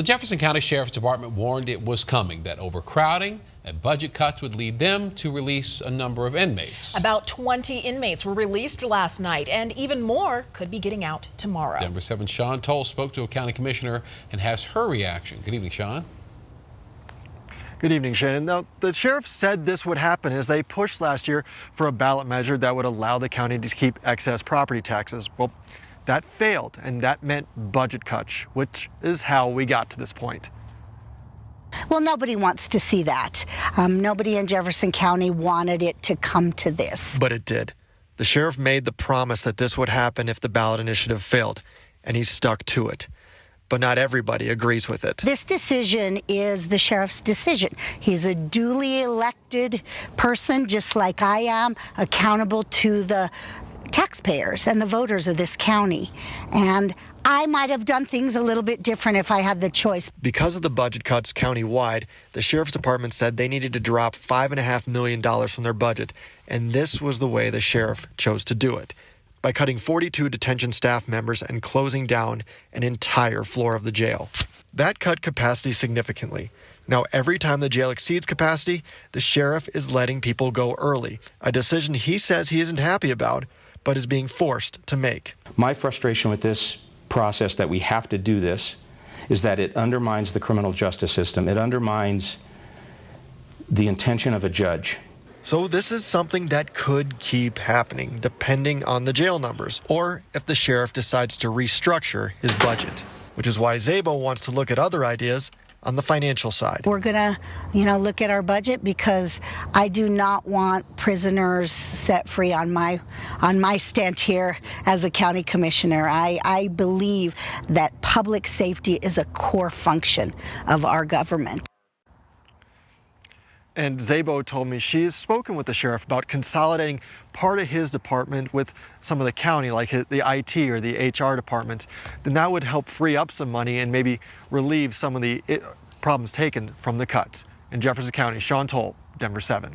Jefferson County Sheriff's Department warned it was coming, that overcrowding and budget cuts would lead them to release a number of inmates. About 20 inmates were released last night, and even more could be getting out tomorrow. Denver 7's Sean Toll spoke to a county commissioner and has her reaction. Good evening, Sean. Good evening, Shannon. Now, the sheriff said this would happen as they pushed last year for a ballot measure that would allow the county to keep excess property taxes. Well, that failed, and that meant budget cuts, which is how we got to this point. Well, nobody wants to see that. Nobody in Jefferson County wanted it to come to this. But it did. The sheriff made the promise that this would happen if the ballot initiative failed, and he stuck to it. But not everybody agrees with it. This decision is the sheriff's decision. He's a duly elected person, just like I am, accountable to the taxpayers and the voters of this county. And I might have done things a little bit different if I had the choice. Because of the budget cuts countywide, the sheriff's department said they needed to drop $5.5 million from their budget, and this was the way the sheriff chose to do it, by cutting 42 detention staff members and closing down an entire floor of the jail. That cut capacity significantly. Now, every time the jail exceeds capacity, the sheriff is letting people go early, a decision he says he isn't happy about, but is being forced to make. My frustration with this process, that we have to do this, is that it undermines the criminal justice system. It undermines the intention of a judge. So this is something that could keep happening, depending on the jail numbers, or if the sheriff decides to restructure his budget, which is why Zabo wants to look at other ideas on the financial side. We're gonna, look at our budget, because I do not want prisoners set free on my stand here as a county commissioner. I believe that public safety is a core function of our government. And Zabo told me she has spoken with the sheriff about consolidating part of his department with some of the county, like the IT or the HR department. Then that would help free up some money and maybe relieve some of the problems taken from the cuts. In Jefferson County, Sean Toll, Denver 7.